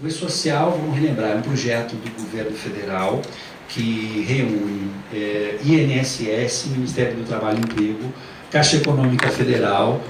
O E-Social, vamos relembrar, é um projeto do governo federal que reúne INSS, Ministério do Trabalho e Emprego, Caixa Econômica Federal,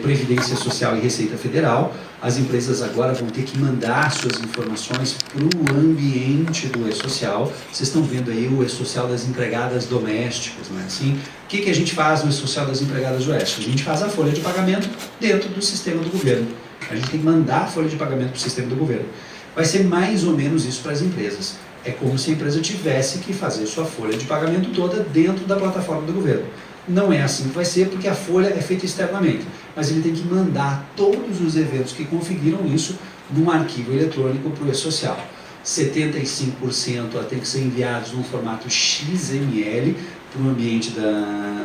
Previdência Social e Receita Federal. As empresas agora vão ter que mandar suas informações para o ambiente do E-Social. Vocês estão vendo aí o E-Social das empregadas domésticas, não é assim? O que a gente faz no E-Social das empregadas domésticas? A gente faz a folha de pagamento dentro do sistema do governo. A gente tem que mandar a folha de pagamento para o sistema do governo. Vai ser mais ou menos isso para as empresas. É como se a empresa tivesse que fazer sua folha de pagamento toda dentro da plataforma do governo. Não é assim que vai ser, porque a folha é feita externamente. Mas ele tem que mandar todos os eventos que configuram isso num arquivo eletrônico para o E-Social. 75% tem que ser enviados num formato XML para o ambiente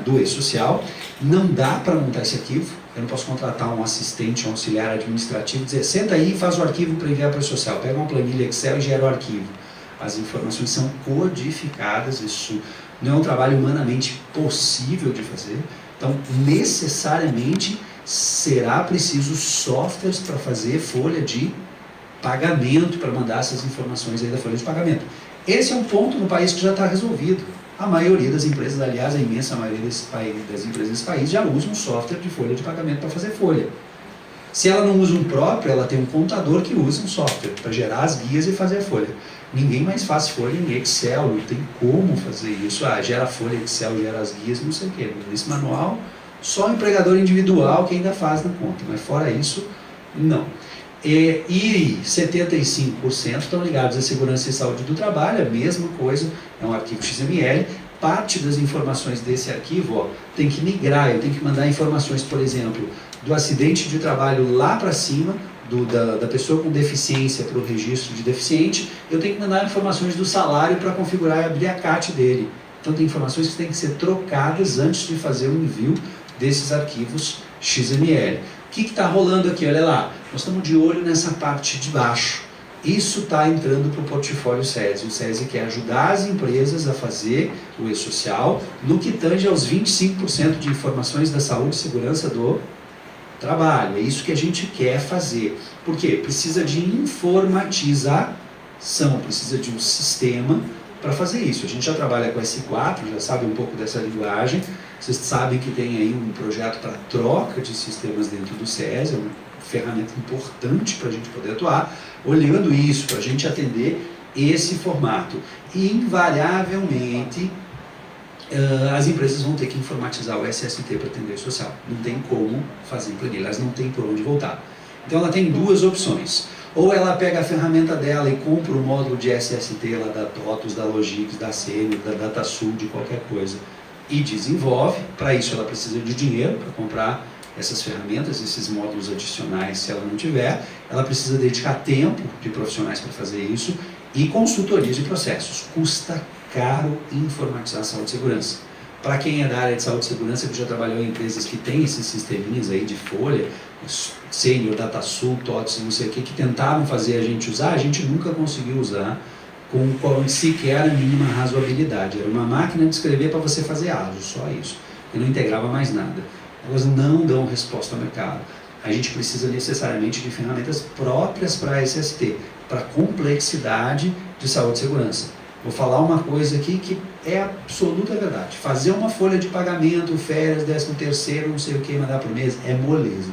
do E-Social. Não dá para montar esse arquivo. Eu não posso contratar um assistente, um auxiliar administrativo e dizer, senta aí e faz o arquivo para enviar para o E-Social. Pega uma planilha Excel e gera o arquivo. As informações são codificadas, isso não é um trabalho humanamente possível de fazer. Então, necessariamente, será preciso softwares para fazer folha de pagamento, para mandar essas informações aí da folha de pagamento. Esse é um ponto no país que já está resolvido. A maioria das empresas, aliás, a imensa maioria das empresas desse país já usa um software de folha de pagamento para fazer folha. Se ela não usa um próprio, ela tem um contador que usa um software para gerar as guias e fazer a folha. Ninguém mais faz folha em Excel, não tem como fazer isso. Gera folha Excel, gera as guias, não sei o quê. Nesse manual, só o empregador individual que ainda faz na conta, mas fora isso, não. E 75% estão ligados à segurança e saúde do trabalho, a mesma coisa, é um arquivo XML. Parte das informações desse arquivo tem que migrar, eu tenho que mandar informações, por exemplo, do acidente de trabalho lá para cima, da pessoa com deficiência para o registro de deficiente, eu tenho que mandar informações do salário para configurar e abrir a CAT dele. Então tem informações que têm que ser trocadas antes de fazer o envio desses arquivos XML. O que está rolando aqui? Olha lá, nós estamos de olho nessa parte de baixo. Isso está entrando para o portfólio SESI. O SESI quer ajudar as empresas a fazer o E-Social no que tange aos 25% de informações da saúde e segurança do trabalho. É isso que a gente quer fazer. Por quê? Precisa de informatização, precisa de um sistema para fazer isso. A gente já trabalha com S4, já sabe um pouco dessa linguagem. Vocês sabem que tem aí um projeto para troca de sistemas dentro do SESI, é uma ferramenta importante para a gente poder atuar, olhando isso, para a gente atender esse formato. E, invariavelmente, as empresas vão ter que informatizar o SST para atender o social. Não tem como fazer em planilha, elas não têm por onde voltar. Então ela tem duas opções. Ou ela pega a ferramenta dela e compra o módulo de SST lá da TOTUS, da Logix, da Sênior, da DataSul, de qualquer coisa, e desenvolve. Para isso ela precisa de dinheiro para comprar essas ferramentas, esses módulos adicionais, se ela não tiver. Ela precisa dedicar tempo de profissionais para fazer isso e consultorias de processos. Custa caro informatizar a saúde e segurança. Para quem é da área de saúde e segurança, que já trabalhou em empresas que têm esses sisteminhas aí de folha, Sênior, DataSul, TOTS, não sei o que tentaram fazer a gente nunca conseguiu usar com sequer a mínima razoabilidade. Era uma máquina de escrever para você fazer ágil, só isso. E não integrava mais nada. Elas não dão resposta ao mercado. A gente precisa necessariamente de ferramentas próprias para a SST, para a complexidade de saúde e segurança. Vou falar uma coisa aqui que é absoluta verdade. Fazer uma folha de pagamento, férias, 13º, não sei o que, mandar por mês, é moleza.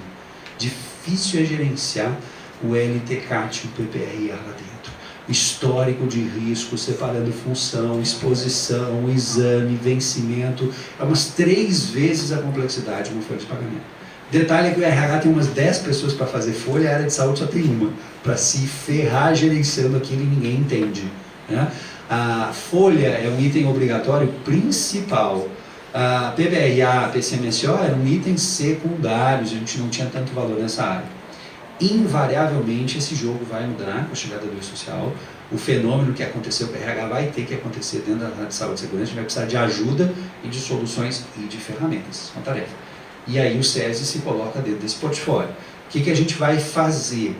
Difícil é gerenciar o LTCAT, o PPRA lá dentro. Histórico de risco, separando função, exposição, exame, vencimento. É umas 3 vezes a complexidade de uma folha de pagamento. Detalhe é que o RH tem umas 10 pessoas para fazer folha, a área de saúde só tem uma, para se ferrar gerenciando aquilo e ninguém entende, né? A folha é um item obrigatório principal. A PBRA, a PCMSO eram itens secundários, a gente não tinha tanto valor nessa área. Invariavelmente esse jogo vai mudar com a chegada do E-Social. O fenômeno que aconteceu com o RH vai ter que acontecer dentro da área de saúde e segurança. A gente vai precisar de ajuda e de soluções e de ferramentas. É uma tarefa. E aí o SESI se coloca dentro desse portfólio. O que a gente vai fazer?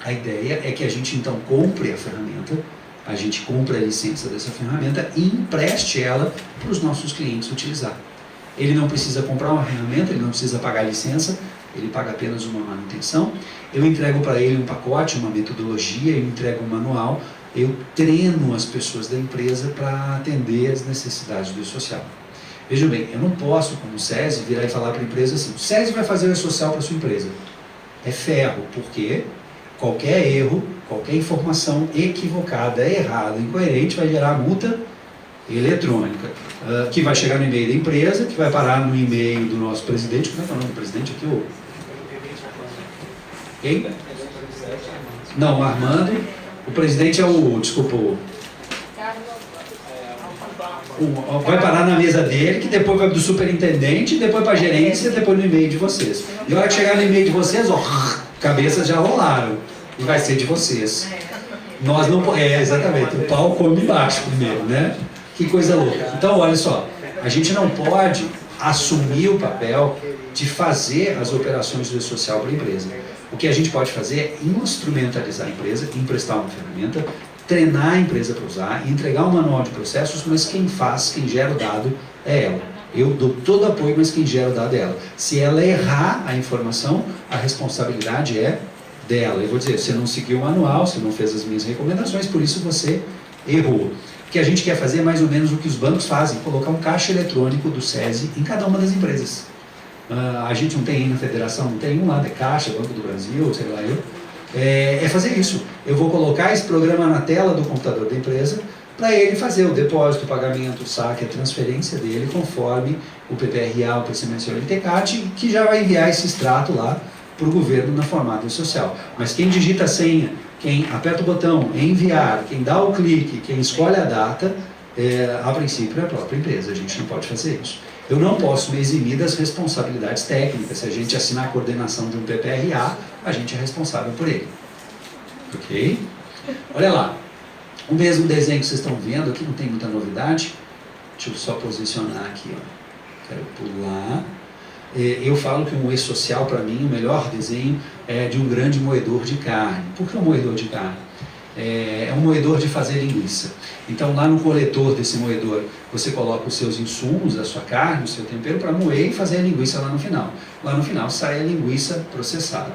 A ideia é que a gente então compre a ferramenta, a gente compra a licença dessa ferramenta e empreste ela para os nossos clientes utilizar. Ele não precisa comprar uma ferramenta, ele não precisa pagar a licença, ele paga apenas uma manutenção, eu entrego para ele um pacote, uma metodologia, eu entrego um manual, eu treino as pessoas da empresa para atender as necessidades do e-social. Veja bem, eu não posso, como SESI, virar e falar para a empresa assim, o SESI vai fazer o e-social para a sua empresa. É ferro, porque qualquer erro, qualquer informação equivocada, errada, incoerente, vai gerar multa eletrônica, que vai chegar no e-mail da empresa, que vai parar no e-mail do nosso presidente. Como é que é o nome do presidente aqui? Quem? Não, o Armando. O presidente é o, desculpa, vai parar na mesa dele, que depois vai do superintendente, depois para a gerência, depois no e-mail de vocês. E a hora que chegar no e-mail de vocês, ó, cabeças já rolaram. E vai ser de vocês. Nós não... exatamente. O pau come embaixo primeiro, né? Que coisa louca. Então, olha só. A gente não pode assumir o papel de fazer as operações do e-social para a empresa. O que a gente pode fazer é instrumentalizar a empresa, emprestar uma ferramenta, treinar a empresa para usar, entregar um manual de processos, mas quem faz, quem gera o dado é ela. Eu dou todo apoio, mas quem gera o dado é ela. Se ela errar a informação, a responsabilidade é dela. Eu vou dizer, você não seguiu o manual, você não fez as minhas recomendações, por isso você errou. O que a gente quer fazer é mais ou menos o que os bancos fazem, colocar um caixa eletrônico do SESI em cada uma das empresas. A gente não tem na federação, não tem um lá de Caixa, Banco do Brasil, sei lá eu. É fazer isso. Eu vou colocar esse programa na tela do computador da empresa para ele fazer o depósito, o pagamento, o saque, a transferência dele conforme o PPRA, o PCMS e o LTCAT, que já vai enviar esse extrato lá para o governo na formato social. Mas quem digita a senha, quem aperta o botão enviar, quem dá o clique, quem escolhe a data, a princípio é a própria empresa. A gente não pode fazer isso. Eu não posso me eximir das responsabilidades técnicas. Se a gente assinar a coordenação de um PPRA, a gente é responsável por ele. Ok? Olha lá. O mesmo desenho que vocês estão vendo aqui, não tem muita novidade. Deixa eu só posicionar aqui. Ó. Quero pular. Eu falo que um e-social, para mim, o melhor desenho é de um grande moedor de carne. Por que um moedor de carne? É um moedor de fazer linguiça. Então, lá no coletor desse moedor, você coloca os seus insumos, a sua carne, o seu tempero, para moer e fazer a linguiça lá no final. Lá no final sai a linguiça processada.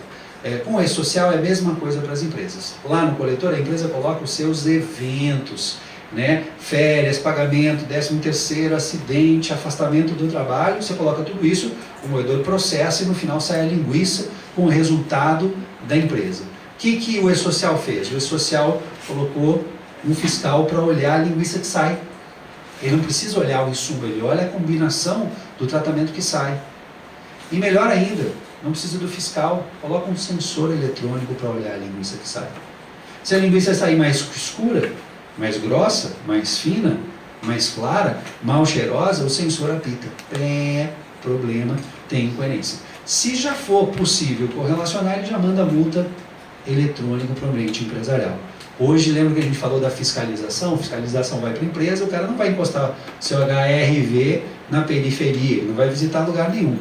Com o e-social é a mesma coisa para as empresas. Lá no coletor, a empresa coloca os seus eventos, né? Férias, pagamento, 13º, acidente, afastamento do trabalho, você coloca tudo isso, o moedor processa e no final sai a linguiça com o resultado da empresa. O que o e-social fez? O e-social colocou um fiscal para olhar a linguiça que sai. Ele não precisa olhar o insumo, ele olha a combinação do tratamento que sai. E melhor ainda, não precisa do fiscal, coloca um sensor eletrônico para olhar a linguiça que sai. Se a linguiça sair mais escura, mais grossa, mais fina, mais clara, mal cheirosa, o sensor apita. Problema, tem incoerência. Se já for possível correlacionar, ele já manda a multa eletrônica para o ambiente empresarial. Hoje, lembra que a gente falou da fiscalização? Fiscalização vai para a empresa, o cara não vai encostar seu HRV na periferia, ele não vai visitar lugar nenhum.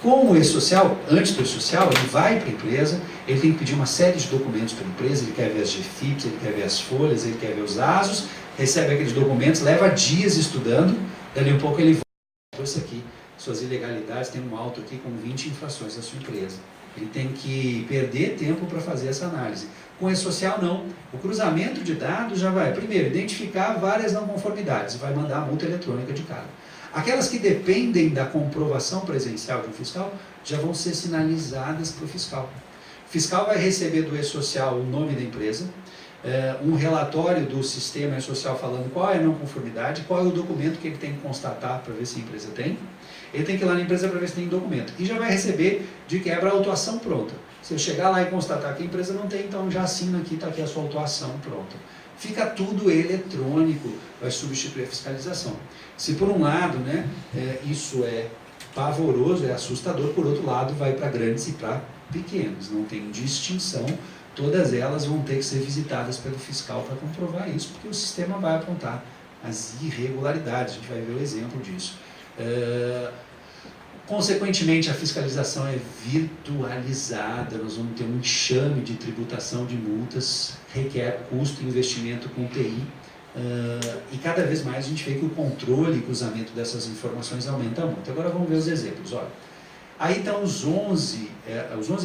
Com o e-social, antes do e-social, ele vai para a empresa, ele tem que pedir uma série de documentos para a empresa, ele quer ver as GFIPs, ele quer ver as folhas, ele quer ver os ASOS, recebe aqueles documentos, leva dias estudando, dali um pouco ele volta. Isso aqui, suas ilegalidades, tem um auto aqui com 20 infrações da sua empresa. Ele tem que perder tempo para fazer essa análise. Com o e-social, não. O cruzamento de dados já vai, primeiro, identificar várias não conformidades, vai mandar a multa eletrônica de cara. Aquelas que dependem da comprovação presencial de um fiscal, já vão ser sinalizadas para o fiscal. O fiscal vai receber do e-social o nome da empresa, um relatório do sistema e-social falando qual é a não conformidade, qual é o documento que ele tem que constatar para ver se a empresa tem. Ele tem que ir lá na empresa para ver se tem documento. E já vai receber, de quebra, a autuação pronta. Se ele chegar lá e constatar que a empresa não tem, então já assina aqui, está aqui a sua autuação pronta. Fica tudo eletrônico, vai substituir a fiscalização. Se por um lado, né, isso é pavoroso, é assustador, por outro lado vai para grandes e para pequenos, não tem distinção, todas elas vão ter que ser visitadas pelo fiscal para comprovar isso, porque o sistema vai apontar as irregularidades, a gente vai ver o exemplo disso. Consequentemente, a fiscalização é virtualizada, nós vamos ter um enxame de tributação de multas, requer custo e investimento com TI, e cada vez mais a gente vê que o controle e cruzamento dessas informações aumenta muito. Agora vamos ver os exemplos. Olha, Aí estão os 11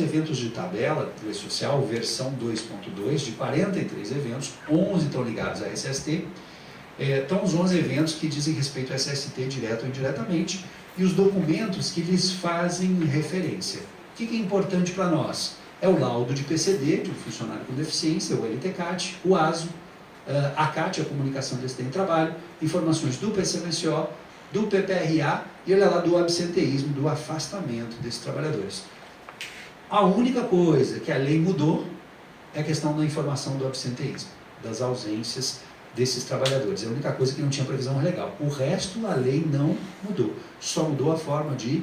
eventos de tabela do E-Social, versão 2.2, de 43 eventos, 11 estão ligados à SST. Estão os 11 eventos que dizem respeito à SST direto ou indiretamente, e os documentos que lhes fazem referência. O que é importante para nós? É o laudo de PCD, de um funcionário com deficiência, o LTCAT, o ASO, a CAT, a Comunicação de Acidente de Trabalho, informações do PCMSO, do PPRA e, olha lá, do absenteísmo, do afastamento desses trabalhadores. A única coisa que a lei mudou é a questão da informação do absenteísmo, das ausências desses trabalhadores. É a única coisa que não tinha previsão legal. O resto, a lei não mudou. Só mudou a forma de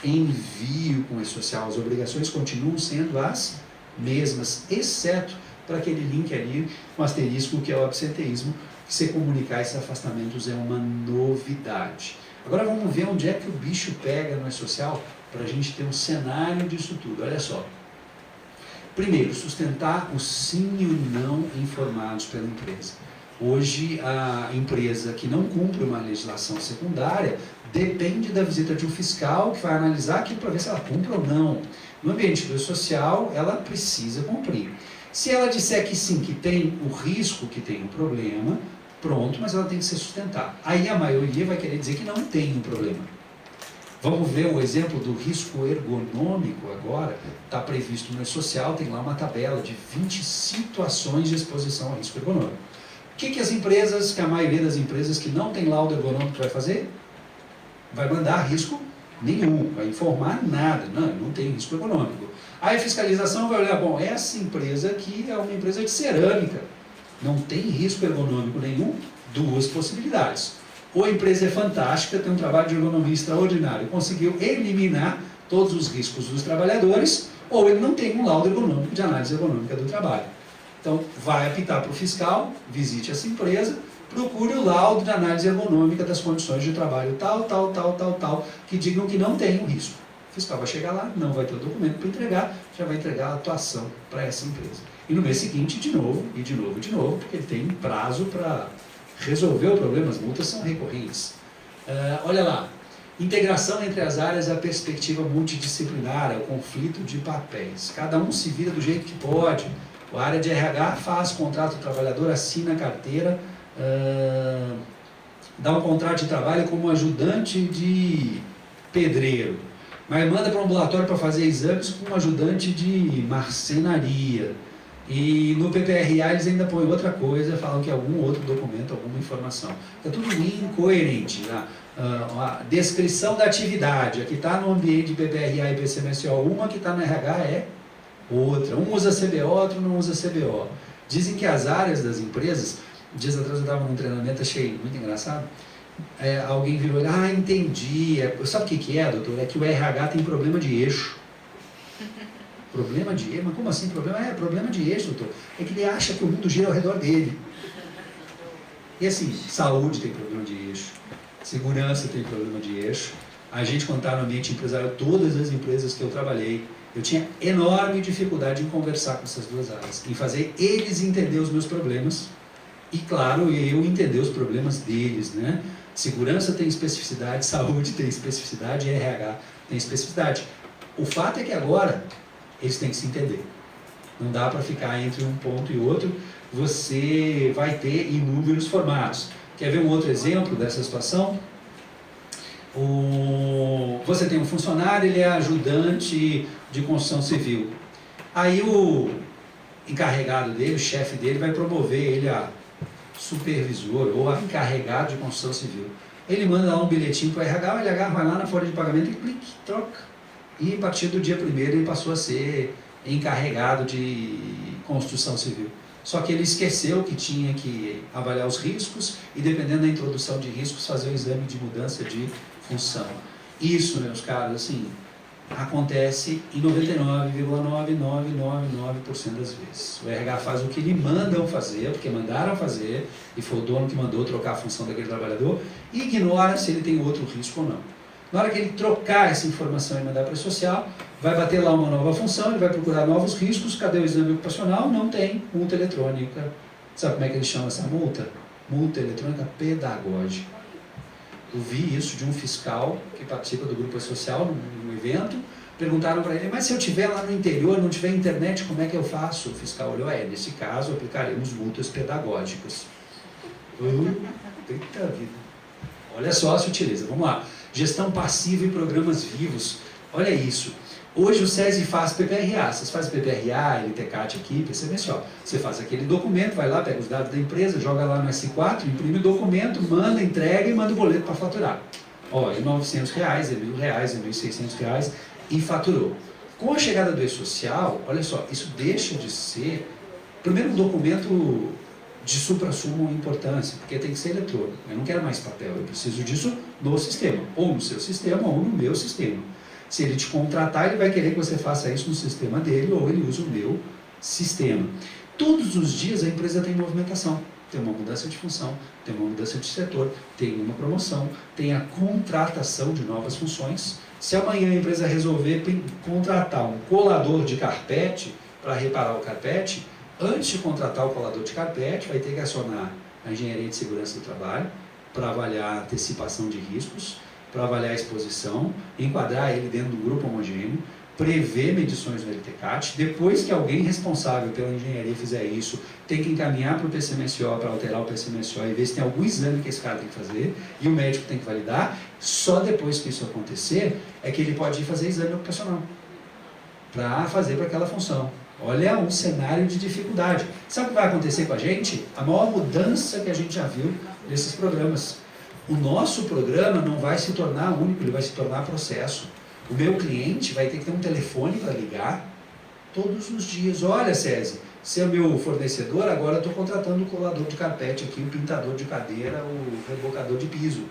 envio com o E-Social. As obrigações continuam sendo as mesmas, exceto para aquele link ali, um asterisco, que é o absenteísmo, que se comunicar esses afastamentos é uma novidade. Agora vamos ver onde é que o bicho pega no E-Social, para a gente ter um cenário disso tudo. Olha só. Primeiro, sustentar o sim e o não informados pela empresa. Hoje, a empresa que não cumpre uma legislação secundária depende da visita de um fiscal que vai analisar aquilo para ver se ela cumpre ou não. No ambiente do social, ela precisa cumprir. Se ela disser que sim, que tem o risco, que tem um problema, pronto, mas ela tem que se sustentar. Aí a maioria vai querer dizer que não tem um problema. Vamos ver o exemplo do risco ergonômico agora. Está previsto no E-Social, tem lá uma tabela de 20 situações de exposição a risco ergonômico. O que as empresas, que a maioria das empresas que não tem laudo ergonômico vai fazer? Vai mandar risco nenhum, vai informar nada, não tem risco ergonômico. Aí a fiscalização vai olhar, bom, essa empresa aqui é uma empresa de cerâmica, não tem risco ergonômico nenhum, duas possibilidades. Ou a empresa é fantástica, tem um trabalho de ergonomia extraordinário, conseguiu eliminar todos os riscos dos trabalhadores, ou ele não tem um laudo ergonômico de análise ergonômica do trabalho. Então, vai apitar para o fiscal, visite essa empresa, procure o laudo de análise ergonômica das condições de trabalho tal, que digam que não tem um risco. O fiscal vai chegar lá, não vai ter o documento para entregar, já vai entregar a atuação para essa empresa. E no mês seguinte, de novo, porque ele tem prazo para resolver o problema, as multas são recorrentes. Olha lá, integração entre as áreas, a perspectiva multidisciplinar, é o conflito de papéis. Cada um se vira do jeito que pode. A área de RH faz contrato do trabalhador, assina a carteira, dá um contrato de trabalho como ajudante de pedreiro, mas manda para um ambulatório para fazer exames como ajudante de marcenaria. E no PPRA eles ainda põem outra coisa, falam que é algum outro documento, alguma informação. É tudo incoerente. Né? A descrição da atividade, a que está no ambiente de PPRA e PCMSO, uma que está no RH é outra. Um usa CBO, outro não usa CBO. Dizem que as áreas das empresas, dias atrás eu estava num treinamento, achei muito engraçado, alguém virou e entendi. Sabe o que é, doutor? É que o RH tem problema de eixo. Problema de eixo? Mas como assim problema? Problema de eixo, doutor. É que ele acha que o mundo gira ao redor dele. E assim, saúde tem problema de eixo, segurança tem problema de eixo. A gente, quando está no ambiente empresarial, todas as empresas que eu trabalhei, eu tinha enorme dificuldade em conversar com essas duas áreas, em fazer eles entender os meus problemas e, claro, eu entender os problemas deles, né? Segurança tem especificidade, saúde tem especificidade, RH tem especificidade. O fato é que agora eles têm que se entender. Não dá para ficar entre um ponto e outro, você vai ter inúmeros formatos. Quer ver um outro exemplo dessa situação? Você tem um funcionário, ele é ajudante de construção civil. Aí o encarregado dele, o chefe dele, vai promover ele a supervisor ou a encarregado de construção civil. Ele manda lá um bilhetinho para o RH, o RH vai lá na folha de pagamento e clique, troca. E a partir do dia 1º ele passou a ser encarregado de construção civil. Só que ele esqueceu que tinha que avaliar os riscos e, dependendo da introdução de riscos, fazer o exame de mudança de função. Isso, meus caros, assim, acontece em 99,9999% das vezes. O RH faz o que lhe mandam fazer, porque mandaram fazer, e foi o dono que mandou trocar a função daquele trabalhador, e ignora se ele tem outro risco ou não. Na hora que ele trocar essa informação e mandar para o social, vai bater lá uma nova função, ele vai procurar novos riscos. Cadê o exame ocupacional? Não tem. Multa eletrônica. Sabe como é que eles chamam essa multa? Multa eletrônica pedagógica. Eu vi isso de um fiscal que participa do grupo social, num evento, perguntaram para ele, mas se eu estiver lá no interior, não tiver internet, como é que eu faço? O fiscal olhou, nesse caso aplicaremos multas pedagógicas. Eita vida. Olha só a sutileza, vamos lá. Gestão passiva e programas vivos. Olha isso. Hoje o SESI faz PPRA. Vocês fazem PPRA, LTCAT aqui, PCMSO. Você faz aquele documento, vai lá, pega os dados da empresa, joga lá no S4, imprime o documento, manda, entrega e manda o boleto para faturar. Ó, é R$900, é R$1.000, é R$1.600 e faturou. Com a chegada do e-social, olha só, isso deixa de ser, primeiro, um documento de supra-sumo importância, porque tem que ser eletrônico. Eu não quero mais papel, eu preciso disso no sistema, ou no seu sistema, ou no meu sistema. Se ele te contratar, ele vai querer que você faça isso no sistema dele, ou ele usa o meu sistema. Todos os dias a empresa tem movimentação, tem uma mudança de função, tem uma mudança de setor, tem uma promoção, tem a contratação de novas funções. Se amanhã a empresa resolver contratar um colador de carpete para reparar o carpete, antes de contratar o colador de carpete, vai ter que acionar a engenharia de segurança do trabalho para avaliar a antecipação de riscos, para avaliar a exposição, enquadrar ele dentro do grupo homogêneo, prever medições no LTCAT. Depois que alguém responsável pela engenharia fizer isso, tem que encaminhar para o PCMSO para alterar o PCMSO e ver se tem algum exame que esse cara tem que fazer, e o médico tem que validar. Só depois que isso acontecer, é que ele pode ir fazer exame ocupacional para fazer para aquela função. Olha um cenário de dificuldade. Sabe o que vai acontecer com a gente? A maior mudança que a gente já viu nesses programas. O nosso programa não vai se tornar único, ele vai se tornar processo. O meu cliente vai ter que ter um telefone para ligar todos os dias. Olha, SESI, se é meu fornecedor, agora eu estou contratando o colador de carpete aqui, o pintador de cadeira, o rebocador de piso.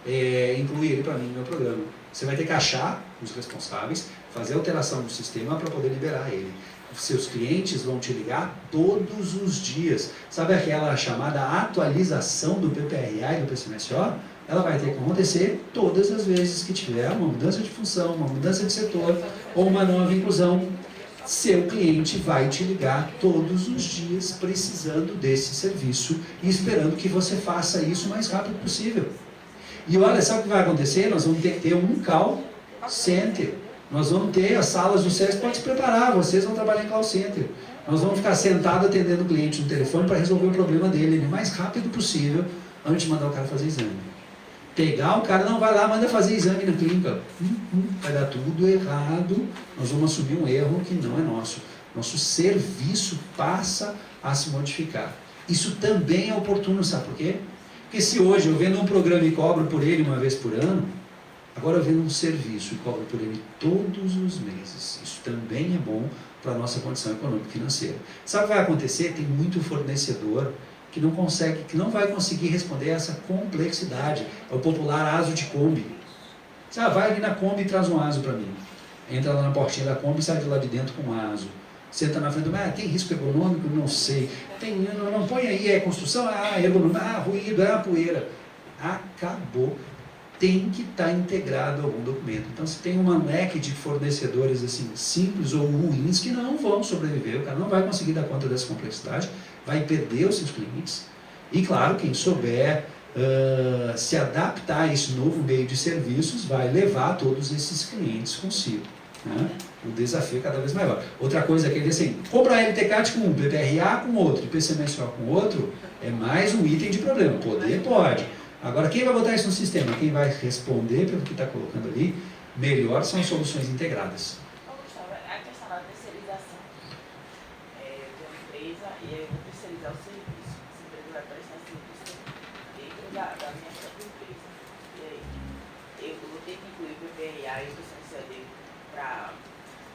Incluir ele para mim no meu programa. Você vai ter que achar os responsáveis, fazer alteração no sistema para poder liberar ele. Os seus clientes vão te ligar todos os dias. Sabe aquela chamada atualização do PPRA e do PCMSO? Ela vai ter que acontecer todas as vezes que tiver uma mudança de função, uma mudança de setor ou uma nova inclusão. Seu cliente vai te ligar todos os dias precisando desse serviço e esperando que você faça isso o mais rápido possível. E olha, sabe o que vai acontecer? Nós vamos ter que ter um call center. Nós vamos ter as salas do SESI, pode se preparar, vocês vão trabalhar em call center. Nós vamos ficar sentados atendendo o cliente no telefone para resolver o problema dele o mais rápido possível, antes de mandar o cara fazer exame. Pegar o cara, não, vai lá, manda fazer exame na clínica. Vai dar tudo errado, nós vamos assumir um erro que não é nosso. Nosso serviço passa a se modificar. Isso também é oportuno, sabe por quê? Porque se hoje eu vendo um programa e cobro por ele uma vez por ano, agora eu vendo um serviço e cobro por ele todos os meses. Isso também é bom para a nossa condição econômica e financeira. Sabe o que vai acontecer? Tem muito fornecedor que não consegue, que não vai conseguir responder a essa complexidade. É o popular aso de Kombi. Você vai ali na Kombi e traz um aso para mim. Entra lá na portinha da Kombi e sai de lá de dentro com um aso. Senta na frente do tem risco ergonômico? Não sei. Não põe aí, construção? Ergonômico. Ruído, poeira. Acabou. Tem que estar integrado a algum documento. Então, se tem uma leque de fornecedores assim, simples ou ruins que não vão sobreviver, o cara não vai conseguir dar conta dessa complexidade, vai perder os seus clientes. E, claro, quem souber se adaptar a esse novo meio de serviços vai levar todos esses clientes consigo. Né? O desafio é cada vez maior. Outra coisa que ele assim, comprar LTCAT com um, PPRA com outro, PCMSO com outro, é mais um item de problema. Poder pode. Agora, quem vai botar isso no sistema? Quem vai responder pelo que está colocando ali, melhor são soluções integradas. A questão da terceirização de uma empresa, e aí eu vou terceirizar o serviço. Essa empresa vai prestar serviço dentro da minha própria empresa. E aí, eu vou ter que incluir o PPRA e o PCMSO para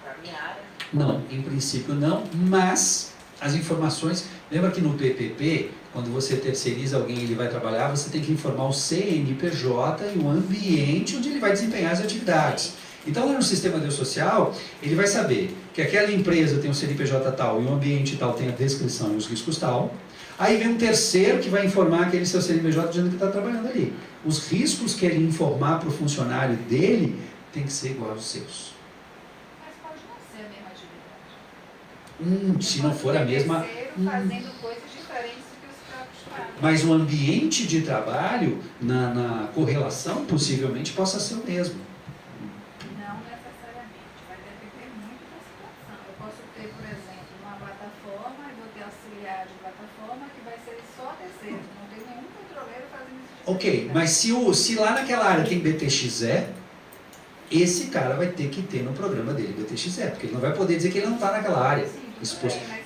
a minha área? Não, em princípio não, mas as informações... Lembra que no PPP, quando você terceiriza alguém e ele vai trabalhar, você tem que informar o CNPJ e o ambiente onde ele vai desempenhar as atividades. Então, lá no sistema de social, ele vai saber que aquela empresa tem um CNPJ tal e o ambiente tal tem a descrição e os riscos tal. Aí vem um terceiro que vai informar aquele seu CNPJ dizendo que está trabalhando ali. Os riscos que ele informar para o funcionário dele tem que ser igual aos seus. Mas pode não ser a mesma atividade. Se não for a mesma... Fazendo coisas diferentes do que você está acostumado. Mas o ambiente de trabalho, na correlação, possivelmente possa ser o mesmo. Não necessariamente. Ok, mas se lá naquela área tem BTXE, esse cara vai ter que ter no programa dele BTXE, porque ele não vai poder dizer que ele não está naquela área.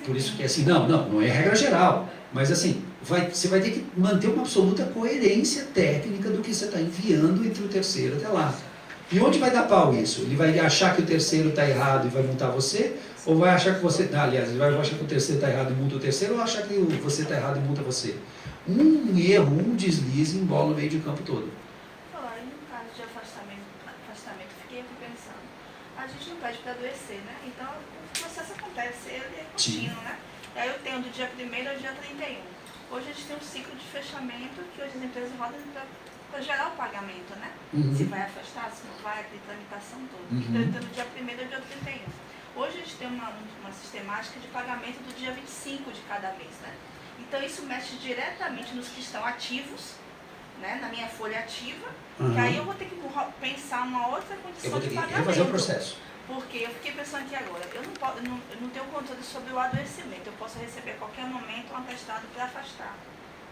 Por isso que assim, não é regra geral, mas assim, você vai ter que manter uma absoluta coerência técnica do que você está enviando entre o terceiro até lá. E onde vai dar pau isso? Ele vai achar que o terceiro está errado e vai multar você? Ou vai achar que você... aliás, ele vai achar que o terceiro está errado e multa o terceiro, ou achar que você está errado e multa você? Um erro, um deslize embola o meio de campo todo. Aí no caso de afastamento, fiquei aqui pensando. A gente não pede para adoecer, né? Então o processo acontece, ele é contínuo, né? E aí eu tenho do dia 1º ao dia 31. Hoje a gente tem um ciclo de fechamento que hoje as empresas rodam para gerar o pagamento, né? Se vai afastar, se não vai, tem tramitação toda. Então eu tenho do dia 1º ao dia 31. Hoje a gente tem uma sistemática de pagamento do dia 25 de cada mês, né? Então isso mexe diretamente nos que estão ativos, né, na minha folha ativa, que aí eu vou ter que pensar uma outra condição de pagamento. Eu vou ter que refazer o processo. Porque eu fiquei pensando aqui agora, eu não tenho controle sobre o adoecimento, eu posso receber a qualquer momento um atestado para afastar,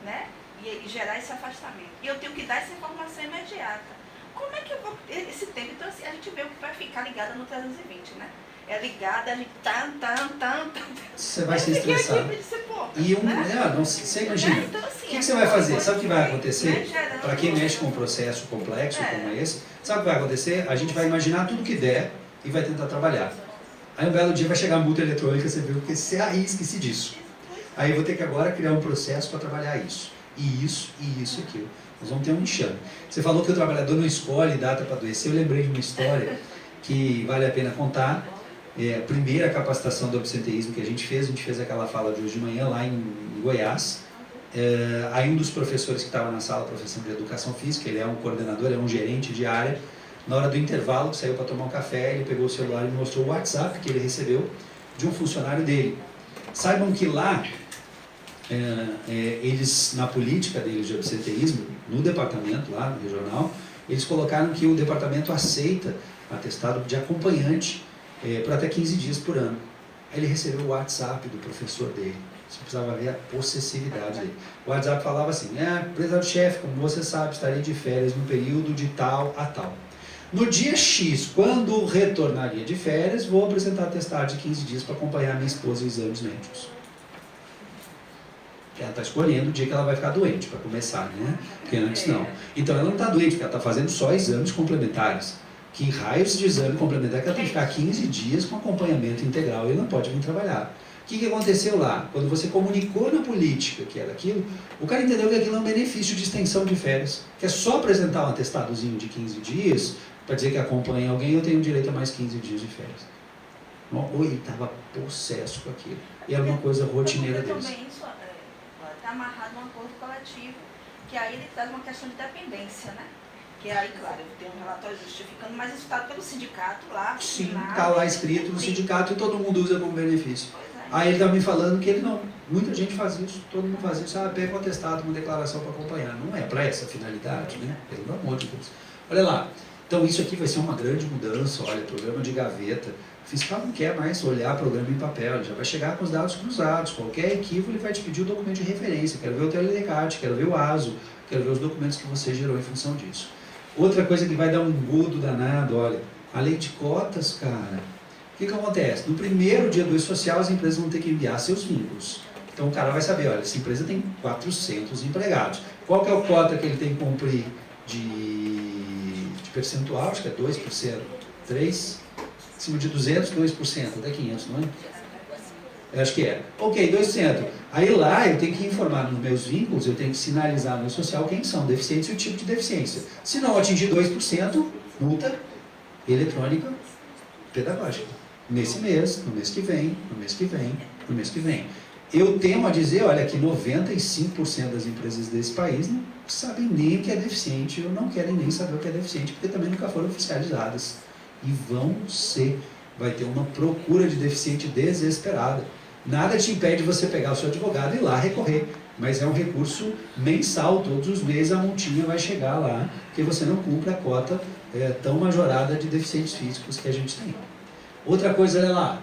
né, e gerar esse afastamento. E eu tenho que dar essa informação imediata. Como é que eu vou ter esse tempo? Então assim, a gente vê o que vai ficar ligada no 320, né? É ligada, a gente Você vai se estressar. Você imagina. Então, assim, o que você vai fazer? Sabe o que vai acontecer? Para quem mexe com um processo complexo como esse, sabe o que vai acontecer? A gente vai imaginar tudo que der e vai tentar trabalhar. Aí um belo dia vai chegar a multa eletrônica, você viu que você esqueci disso. Aí eu vou ter que agora criar um processo para trabalhar isso. E isso, e aquilo. Nós vamos ter um enxame. Você falou que o trabalhador não escolhe data para adoecer. Eu lembrei de uma história que vale a pena contar. A primeira capacitação do absenteísmo que a gente fez aquela fala de hoje de manhã lá em Goiás. Aí um dos professores que estava na sala, professor de educação física, ele é um coordenador, é um gerente de área, na hora do intervalo, saiu para tomar um café, ele pegou o celular e mostrou o WhatsApp que ele recebeu de um funcionário dele. Saibam que lá, eles, na política deles de absenteísmo, no departamento lá, no regional, eles colocaram que o departamento aceita atestado de acompanhante para até 15 dias por ano. Aí ele recebeu o WhatsApp do professor dele. Você precisava ver a possessividade dele. O WhatsApp falava assim, prezado-chefe, como você sabe, estarei de férias no período de tal a tal. No dia X, quando retornaria de férias, vou apresentar atestado de 15 dias para acompanhar minha esposa em exames médicos. Ela está escolhendo o dia que ela vai ficar doente, para começar, né? Porque antes não. Então ela não está doente, porque ela está fazendo só exames complementares. Que raios de exame complementar que ela tem que ficar 15 dias com acompanhamento integral e ele não pode vir trabalhar. O que aconteceu lá? Quando você comunicou na política que era aquilo, o cara entendeu que aquilo é um benefício de extensão de férias, que é só apresentar um atestadozinho de 15 dias para dizer que acompanha alguém, eu tenho direito a mais 15 dias de férias. Ou ele estava possesso com aquilo. E era uma coisa rotineira deles. Também isso está amarrado num acordo coletivo, que aí ele traz uma questão de dependência, né? Que aí, claro, eu tenho um relatório justificando, mas isso está pelo sindicato lá. Sim, está lá escrito no sindicato e todo mundo usa como benefício. Aí ele está me falando que ele não. Muita gente faz isso, todo mundo faz isso. Pega um atestado, uma declaração para acompanhar. Não é para essa finalidade, né? Pelo amor de Deus. Olha lá. Então isso aqui vai ser uma grande mudança. Olha, programa de gaveta. O fiscal não quer mais olhar programa em papel, ele já vai chegar com os dados cruzados. Qualquer equívoco ele vai te pedir o documento de referência. Quero ver o TLDCAT, quero ver o ASO, quero ver os documentos que você gerou em função disso. Outra coisa que vai dar um engodo danado, olha, a lei de cotas, cara. O que acontece? No primeiro dia do E-Social, as empresas vão ter que enviar seus vínculos. Então o cara vai saber, olha, essa empresa tem 400 empregados. Qual que é o cota que ele tem que cumprir de percentual? Acho que é 2%, 3%, acima de 200, 2%, até 500, não é? Eu acho que é. Ok, 2%. Aí lá eu tenho que informar nos meus vínculos, eu tenho que sinalizar no social quem são deficientes e o tipo de deficiência. Se não atingir 2%, multa eletrônica pedagógica. Nesse mês, no mês que vem, no mês que vem, no mês que vem. Eu temo a dizer, olha, que 95% das empresas desse país não sabem nem o que é deficiente, ou não querem nem saber o que é deficiente, porque também nunca foram fiscalizadas. E vão ser. Vai ter uma procura de deficiente desesperada. Nada te impede você pegar o seu advogado e ir lá recorrer. Mas é um recurso mensal, todos os meses a multinha vai chegar lá, porque você não cumpre a cota tão majorada de deficientes físicos que a gente tem. Outra coisa, olha lá,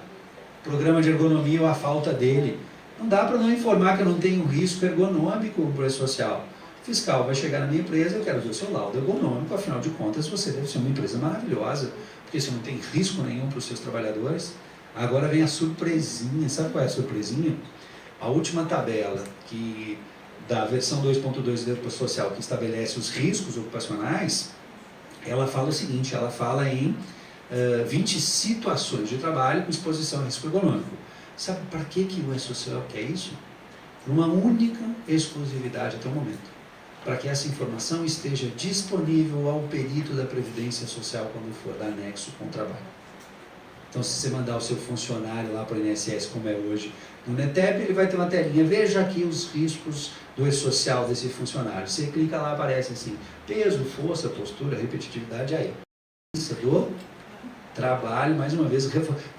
programa de ergonomia ou a falta dele. Não dá para não informar que eu não tenho risco ergonômico para o social. O fiscal vai chegar na minha empresa, eu quero ver o seu laudo ergonômico, afinal de contas você deve ser uma empresa maravilhosa, porque você não tem risco nenhum para os seus trabalhadores. Agora vem a surpresinha, sabe qual é a surpresinha? A última tabela da versão 2.2 do Imposto Social, que estabelece os riscos ocupacionais, ela fala o seguinte, ela fala em 20 situações de trabalho com exposição a risco ergonômico. Sabe para que o E-Social quer isso? Uma única exclusividade até o momento. Para que essa informação esteja disponível ao perito da Previdência Social quando for dar anexo com o trabalho. Então, se você mandar o seu funcionário lá para o INSS, como é hoje, no NETEP, ele vai ter uma telinha, veja aqui os riscos do E-Social desse funcionário. Você clica lá, aparece assim, peso, força, postura, repetitividade, aí. Do trabalho, mais uma vez,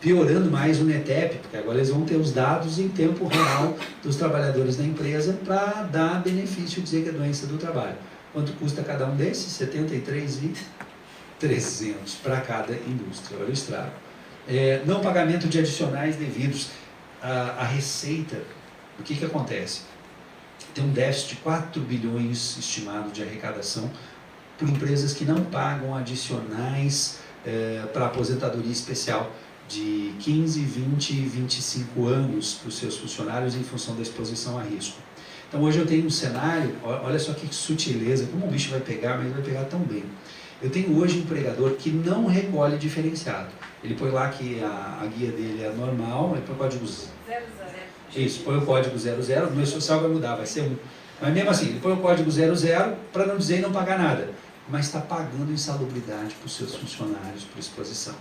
piorando mais o NETEP, porque agora eles vão ter os dados em tempo real dos trabalhadores da empresa para dar benefício e dizer que é doença do trabalho. Quanto custa cada um desses? 73.300 para cada indústria. Olha o estrago. Não pagamento de adicionais devidos. A receita, o que acontece? Tem um déficit de 4 bilhões estimado de arrecadação por empresas que não pagam adicionais para aposentadoria especial de 15, 20 e 25 anos para os seus funcionários em função da exposição a risco. Então hoje eu tenho um cenário, olha só que sutileza, como o bicho vai pegar, mas vai pegar tão bem. Eu tenho hoje um empregador que não recolhe diferenciado. Ele põe lá que a guia dele é normal, ele põe o código 00. Isso, põe o código 00, o meu social vai mudar, vai ser 1. Mas mesmo assim, ele põe o código 00 para não dizer não pagar nada. Mas está pagando insalubridade para os seus funcionários por exposição.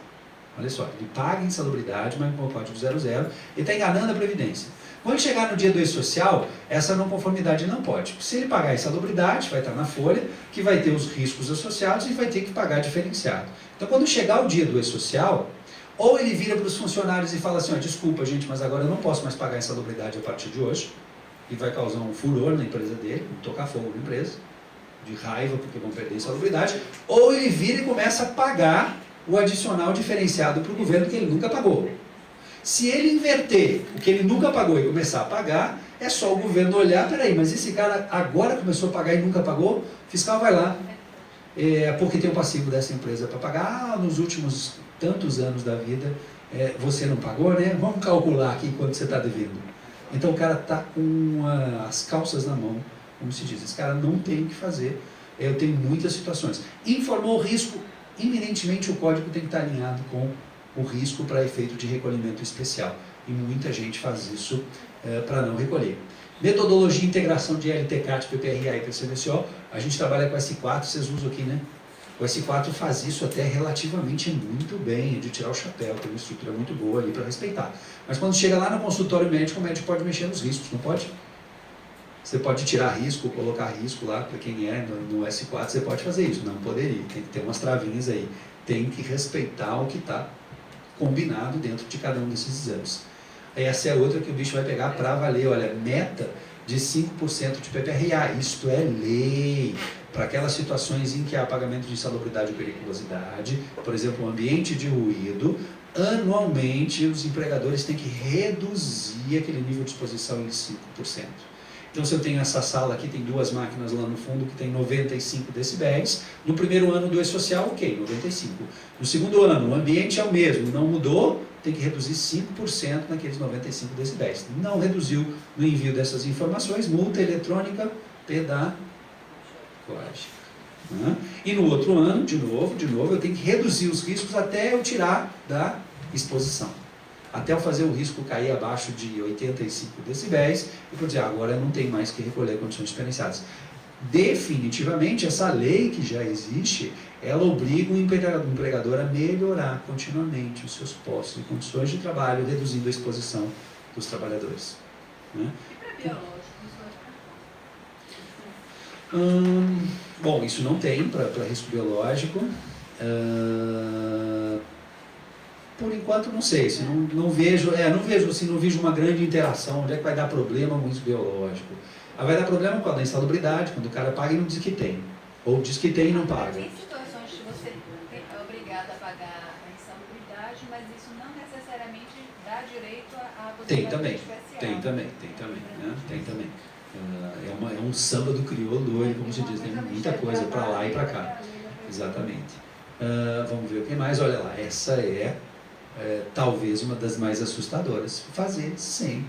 Olha só, ele paga insalubridade, mas põe o código 00, ele está enganando a Previdência. Quando chegar no dia do E-Social, essa não conformidade não pode. Se ele pagar insalubridade, vai estar na folha, que vai ter os riscos associados e vai ter que pagar diferenciado. Então, quando chegar o dia do E-Social, ou ele vira para os funcionários e fala assim, desculpa gente, mas agora eu não posso mais pagar insalubridade a partir de hoje, e vai causar um furor na empresa dele, tocar fogo na empresa, de raiva porque vão perder a insalubridade, ou ele vira e começa a pagar o adicional diferenciado para o governo que ele nunca pagou. Se ele inverter o que ele nunca pagou e começar a pagar, é só o governo olhar, peraí, mas esse cara agora começou a pagar e nunca pagou, o fiscal vai lá, porque tem o passivo dessa empresa para pagar, nos últimos tantos anos da vida, você não pagou, né? Vamos calcular aqui quanto você está devendo. Então o cara está com as calças na mão, como se diz, esse cara não tem o que fazer. Eu tenho muitas situações. Informou o risco, iminentemente o código tem que estar alinhado com o risco para efeito de recolhimento especial. E muita gente faz isso para não recolher. Metodologia e integração de LTCAT, PPRA e PCVCO, a gente trabalha com S4, vocês usam aqui, né? O S4 faz isso até relativamente muito bem, de tirar o chapéu, tem uma estrutura muito boa ali para respeitar. Mas quando chega lá no consultório médico, o médico pode mexer nos riscos, não pode? Você pode tirar risco, colocar risco lá para quem no S4, você pode fazer isso. Não poderia, tem que ter umas travinhas aí. Tem que respeitar o que está combinado dentro de cada um desses exames. Essa é outra que o bicho vai pegar para valer, olha, meta de 5% de PPRA, isto é lei, para aquelas situações em que há pagamento de insalubridade e periculosidade, por exemplo, o ambiente de ruído, anualmente os empregadores têm que reduzir aquele nível de exposição em 5%. Então, se eu tenho essa sala aqui, tem 2 máquinas lá no fundo que tem 95 decibéis, no primeiro ano do E-Social, ok, 95. No segundo ano, o ambiente é o mesmo, não mudou, tem que reduzir 5% naqueles 95 decibéis. Não reduziu no envio dessas informações, multa eletrônica pedagógica. E no outro ano, de novo, eu tenho que reduzir os riscos até eu tirar da exposição. Até eu fazer o risco cair abaixo de 85 decibéis e por dizer, agora não tem mais que recolher condições diferenciadas. Definitivamente, essa lei que já existe, ela obriga o empregador a melhorar continuamente os seus postos e condições de trabalho, reduzindo a exposição dos trabalhadores. E para biológicos? Bom, isso não tem para risco biológico. Por enquanto não sei, se não vejo uma grande interação, onde é que vai dar problema com o risco biológico. Vai dar problema com a insalubridade, quando o cara paga e não diz que tem. Ou diz que tem e não paga. Tem situações que você é obrigado a pagar a insalubridade, mas isso não necessariamente dá direito a Tem também, especial. tem também. Né? Tem também. É um samba do crioulo doido, como se diz, tem muita coisa para lá e para cá. Exatamente. Vamos ver o que mais. Olha lá, essa é talvez uma das mais assustadoras. Fazer 100%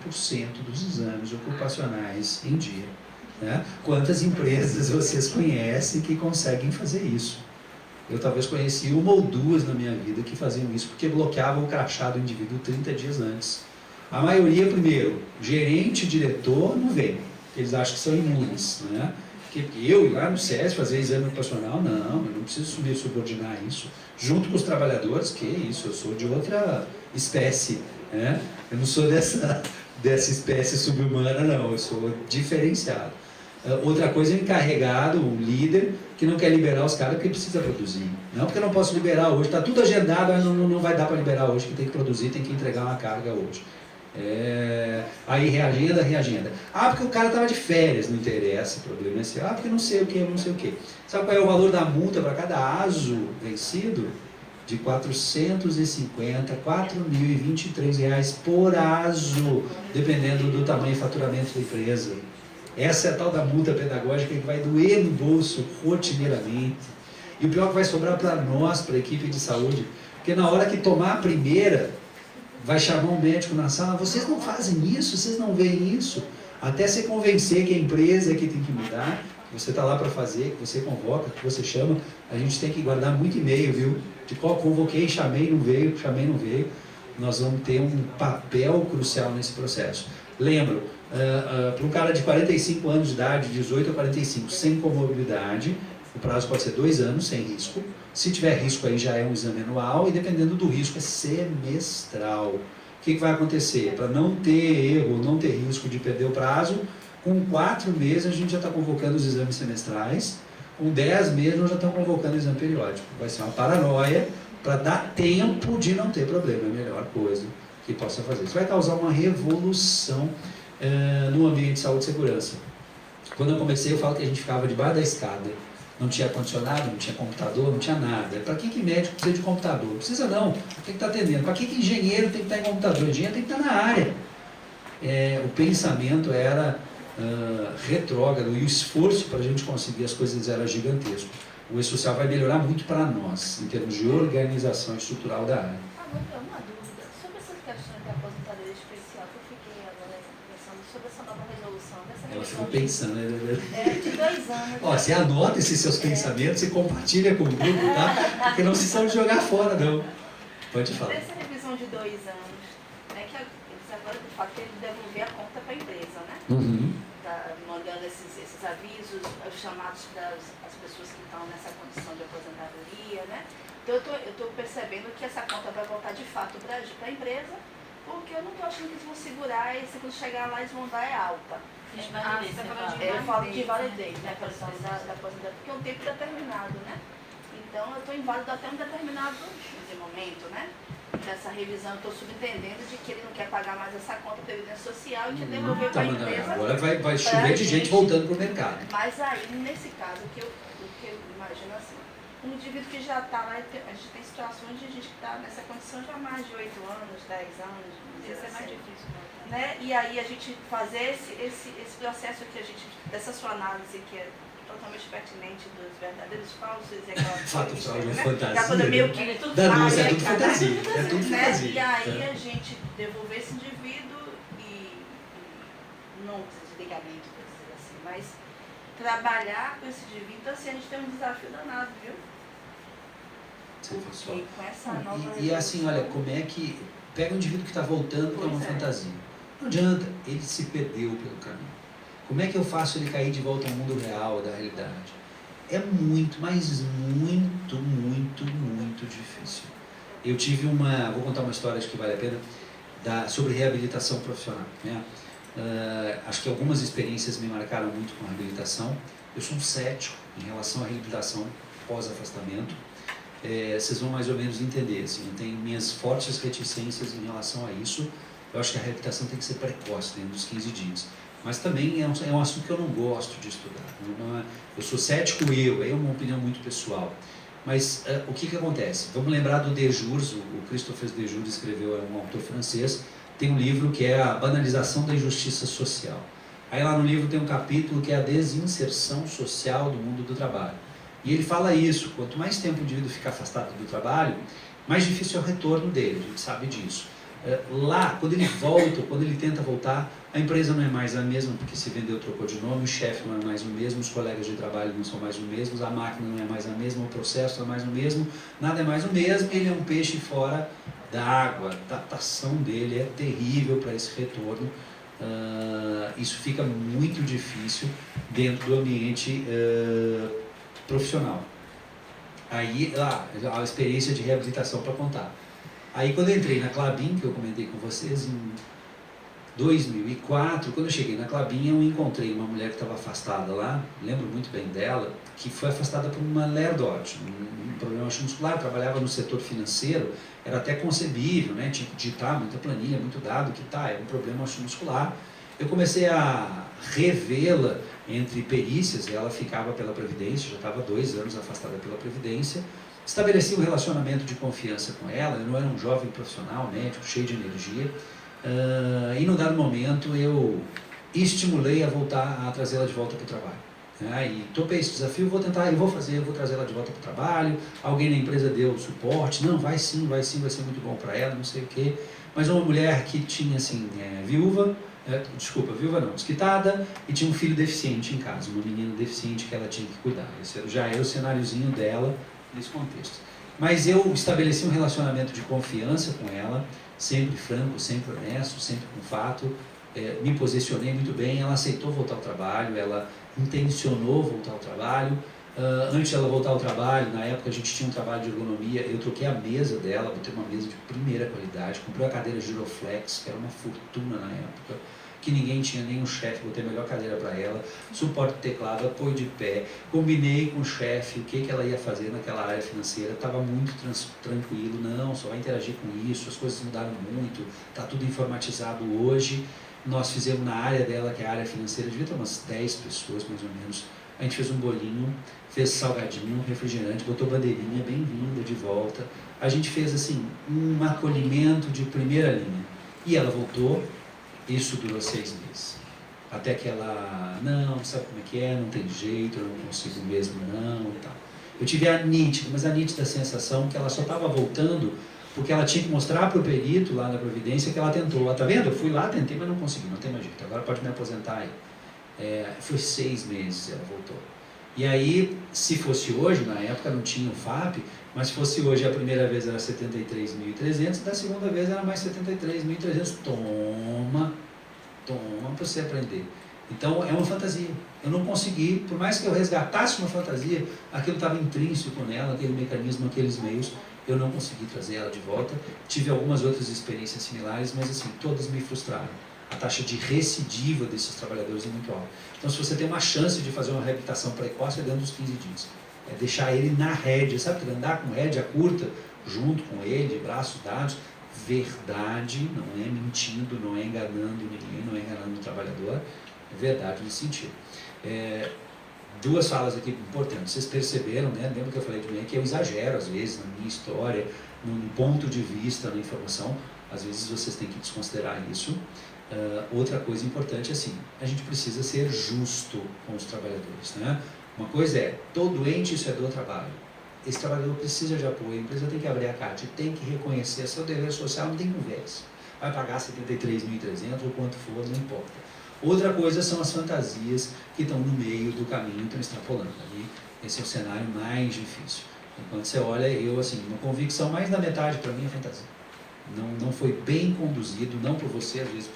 dos exames ocupacionais em dia. Né? Quantas empresas vocês conhecem que conseguem fazer isso? Eu talvez conheci uma ou duas na minha vida que faziam isso, porque bloqueavam o crachá do indivíduo 30 dias antes. A maioria, primeiro, gerente, diretor, não vem. Eles acham que são imunes. Né? Porque eu ir lá no SESC fazer exame ocupacional, não, eu não preciso subordinar isso. Junto com os trabalhadores, que isso, eu sou de outra espécie. Né? Eu não sou dessa espécie subhumana, não, eu sou diferenciado. Outra coisa é encarregado, um líder, que não quer liberar os caras porque precisa produzir. Não porque eu não posso liberar hoje, está tudo agendado, mas não vai dar para liberar hoje, que tem que produzir, tem que entregar uma carga hoje. Aí reagenda. Porque o cara estava de férias, não interessa, o problema é seu. Porque não sei o que. Sabe qual é o valor da multa para cada ASO vencido? De R$ 450, R$ 4.023 por ASO, dependendo do tamanho e faturamento da empresa. Essa é a tal da multa pedagógica que vai doer no bolso rotineiramente. E o pior que vai sobrar para nós, para a equipe de saúde, porque na hora que tomar a primeira, vai chamar um médico na sala, vocês não fazem isso, vocês não veem isso, até você convencer que a empresa é que tem que mudar, que você está lá para fazer, que você convoca, que você chama. A gente tem que guardar muito e-mail, viu? De qual convoquei, chamei, não veio. Nós vamos ter um papel crucial nesse processo. Lembro, para um cara de 45 anos de idade, 18 a 45, sem comorbidade, o prazo pode ser 2 anos, sem risco. Se tiver risco, aí já é um exame anual, e dependendo do risco, é semestral. O que vai acontecer? Para não ter erro, não ter risco de perder o prazo, com 4 meses a gente já está convocando os exames semestrais, com 10 meses nós já estamos convocando o exame periódico. Vai ser uma paranoia para dar tempo de não ter problema, é a melhor coisa que possa fazer. Isso vai causar uma revolução no ambiente de saúde e segurança. Quando eu comecei, eu falo que a gente ficava debaixo da escada. Não tinha ar-condicionado, não tinha computador, não tinha nada. Para que médico precisa de computador? Não precisa não, tem que estar atendendo. Para que engenheiro tem que estar em computador? O engenheiro tem que estar na área. O pensamento era retrógrado e o esforço para a gente conseguir as coisas era gigantesco. O E-Social vai melhorar muito para nós, em termos de organização estrutural da área. Agora, uma dúvida. Sobre essa questão da aposentadoria especial, que eu fiquei agora pensando sobre essa nova resolução. Você ficou pensando, né? De 2 anos. Você anota esses seus pensamentos e compartilha com o grupo, tá? Porque não se são de jogar fora, não. Pode falar. Dessa revisão de 2 anos, né, que eles agora, de fato, têm que devolver a conta para a empresa, né? Mandando esses avisos, os chamados para as pessoas que estão nessa condição de aposentadoria, né? Então, eu estou percebendo que essa conta vai voltar de fato para a empresa, porque eu não estou achando que eles vão segurar e se quando chegar lá eles vão dar alta. Eu falo de validez, né? Para da aposentadoria, porque é um tempo determinado, né? Então, eu estou inválido até um determinado momento, né? Dessa revisão, eu estou subentendendo de que ele não quer pagar mais essa conta de previdência social e quer devolver para a empresa. Agora vai chover de gente voltando para o mercado. Mas aí, nesse caso, o que eu imagino assim, um indivíduo que já está lá, a gente tem situações de gente que está nessa condição já há mais de 8 anos, 10 anos, Isso é mais difícil, né? E aí a gente fazer esse processo que a gente, dessa sua análise que é totalmente pertinente dos verdadeiros falsos e aquela fato, coisa, né? Fantasia. Da coisa meio que tudo faz, é tudo fantasia. É tudo fantasia. E aí a gente devolver esse indivíduo e não desligamento, para dizer assim, mas trabalhar com esse indivíduo, então assim, a gente tem um desafio danado, viu? Porque com essa nova e assim, olha, como é que pega um indivíduo que está voltando para uma fantasia. Não adianta, ele se perdeu pelo caminho. Como é que eu faço ele cair de volta ao mundo real, da realidade? É muito, mas muito, muito, muito difícil. Eu tive vou contar uma história, acho que vale a pena, sobre reabilitação profissional, né? Acho que algumas experiências me marcaram muito com a reabilitação. Eu sou um cético em relação à reabilitação pós-afastamento. Vocês vão mais ou menos entender, assim, eu tenho minhas fortes reticências em relação a isso. Eu acho que a reabilitação tem que ser precoce, dentro dos 15 dias. Mas também é um assunto que eu não gosto de estudar. Eu sou cético, é uma opinião muito pessoal. Mas o que acontece? Vamos lembrar do Desjures, o Christophe Desjures escreveu, é um autor francês, tem um livro que é A Banalização da Injustiça Social. Aí lá no livro tem um capítulo que é a desinserção social do mundo do trabalho. E ele fala isso, quanto mais tempo o indivíduo fica afastado do trabalho, mais difícil é o retorno dele, a gente sabe disso. Lá, quando ele volta, quando ele tenta voltar, a empresa não é mais a mesma, porque se vendeu, trocou de nome, o chefe não é mais o mesmo, os colegas de trabalho não são mais os mesmos, a máquina não é mais a mesma, o processo não é mais o mesmo, nada é mais o mesmo, ele é um peixe fora da água. A adaptação dele é terrível para esse retorno. Isso fica muito difícil dentro do ambiente profissional. Aí, a experiência de reabilitação para contar. Aí, quando eu entrei na Klabin, que eu comentei com vocês, em 2004, quando eu cheguei na Klabin, eu encontrei uma mulher que estava afastada lá, lembro muito bem dela, que foi afastada por uma lerdose, um problema muscular, trabalhava no setor financeiro, era até concebível, né? Tinha que digitar muita planilha, muito dado, que era um problema muscular. Eu comecei a revê-la entre perícias, e ela ficava pela Previdência, já estava 2 anos afastada pela Previdência. Estabeleci um relacionamento de confiança com ela, eu não era um jovem profissional, médico, cheio de energia, e num dado momento eu estimulei a trazê-la de volta para o trabalho. E topei esse desafio, vou trazer ela de volta para o trabalho. Alguém na empresa deu suporte, não, vai sim, vai ser muito bom para ela, não sei o quê. Mas uma mulher que tinha assim, viúva não, desquitada, e tinha um filho deficiente em casa, uma menina deficiente que ela tinha que cuidar. Esse já é o cenáriozinho dela nesse contexto. Mas eu estabeleci um relacionamento de confiança com ela, sempre franco, sempre honesto, sempre com fato, me posicionei muito bem, ela aceitou voltar ao trabalho, ela intencionou voltar ao trabalho. Antes dela voltar ao trabalho, na época a gente tinha um trabalho de ergonomia, eu troquei a mesa dela, botei uma mesa de primeira qualidade, comprei a cadeira Giroflex, que era uma fortuna na época, que ninguém tinha, nem um chefe, botei a melhor cadeira para ela, suporte de teclado, apoio de pé, combinei com o chefe o que ela ia fazer naquela área financeira, estava muito tranquilo, não, só vai interagir com isso, as coisas mudaram muito, está tudo informatizado hoje. Nós fizemos na área dela, que é a área financeira, devia ter umas 10 pessoas mais ou menos, a gente fez um bolinho, fez salgadinho, um refrigerante, botou bandeirinha, bem-vinda, de volta. A gente fez assim, um acolhimento de primeira linha. E ela voltou, isso durou 6 meses. Até que ela, não, sabe como é que é, não tem jeito, eu não consigo mesmo não, e tal. Eu tive a nítida sensação que ela só estava voltando porque ela tinha que mostrar para o perito lá na Previdência que ela tentou. Tá vendo? Eu fui lá, tentei, mas não consegui, não tem mais jeito, agora pode me aposentar aí. Foi 6 meses ela voltou. E aí, se fosse hoje, na época não tinha o FAP, mas se fosse hoje a primeira vez era 73.300, da segunda vez era mais 73.300. Toma para você aprender. Então é uma fantasia. Eu não consegui, por mais que eu resgatasse uma fantasia, aquilo estava intrínseco nela, aquele mecanismo, aqueles meios, eu não consegui trazer ela de volta. Tive algumas outras experiências similares, mas assim, todas me frustraram. A taxa de recidiva desses trabalhadores é muito alta. Então, se você tem uma chance de fazer uma reabilitação precoce, é dentro dos 15 dias. É deixar ele na rédea, sabe? Andar com rédea curta, junto com ele, de braços dados. Verdade, não é mentindo, não é enganando ninguém, não é enganando o trabalhador. É verdade nesse sentido. 2 falas aqui importantes. Vocês perceberam, né? Lembra que eu falei de mim que eu exagero, às vezes, na minha história, num ponto de vista, na informação. Às vezes vocês têm que desconsiderar isso. Outra coisa importante é assim, a gente precisa ser justo com os trabalhadores, né? Uma coisa é, tô doente, isso é do trabalho. Esse trabalhador precisa de apoio, a empresa tem que abrir a carta, tem que reconhecer seu dever social, não tem conversa. Vai pagar 73.300 ou quanto for, não importa. Outra coisa são as fantasias que estão no meio do caminho, estão extrapolando. Ali, esse é o cenário mais difícil. Enquanto você olha, eu assim, uma convicção mais da metade para mim é fantasia. Não foi bem conduzido, não por você, às vezes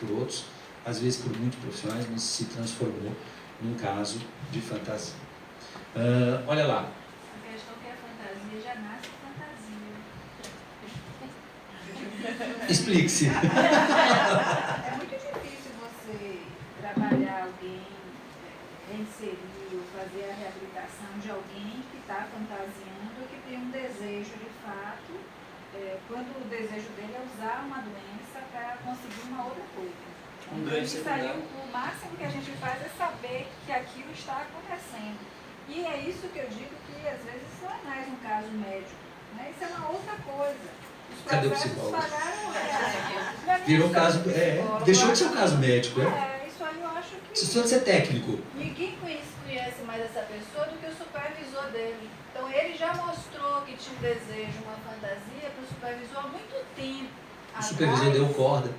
por outros, às vezes por muitos profissionais, mas se transformou num caso de fantasia. Olha lá. A questão é que a fantasia já nasce fantasia. Explique-se. É muito difícil você trabalhar alguém, reinserir ou fazer a reabilitação de alguém que está fantasiando e que tem um desejo de fato, quando o desejo dele é usar uma doença para conseguir uma outra coisa. Isso aí, o máximo que a gente faz é saber que aquilo está acontecendo. E é isso que eu digo que às vezes não é mais um caso médico, né? Isso é uma outra coisa. Os Cadê o processos psicólogo? pagaram. Virou caso. Deixou de ser um caso médico, Isso aí eu acho Você precisa ser técnico. Ninguém conhece mais essa pessoa do que o supervisor dele. Então ele já mostrou que tinha um desejo, uma fantasia para o supervisor há muito tempo. O supervisor deu corda.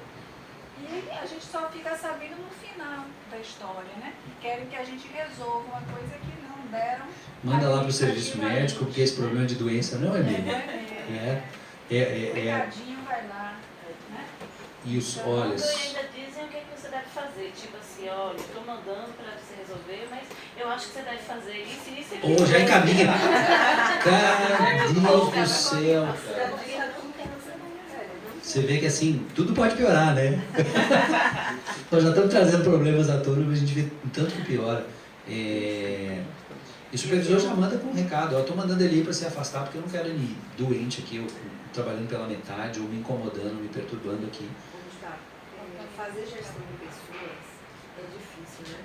E a gente só fica sabendo no final da história, né? Querem que a gente resolva uma coisa que não deram. Manda lá para o serviço médico, porque esse problema de doença não é mesmo. O recadinho vai lá, né? Isso, Então, olha. e ainda dizem o que você deve fazer. Tipo assim, olha, estou mandando para você resolver, mas eu acho que você deve fazer isso e isso e aquilo. Ou já encaminha. Cara, Deus do céu, cara. Você vê que assim, tudo pode piorar, né? Nós já estamos trazendo problemas à tona, mas a gente vê tanto que piora. E o supervisor já manda com um recado, eu estou mandando ele ir para se afastar porque eu não quero ele doente aqui, eu trabalhando pela metade, ou me incomodando, me perturbando aqui. Fazer gestão de pessoas é difícil, né?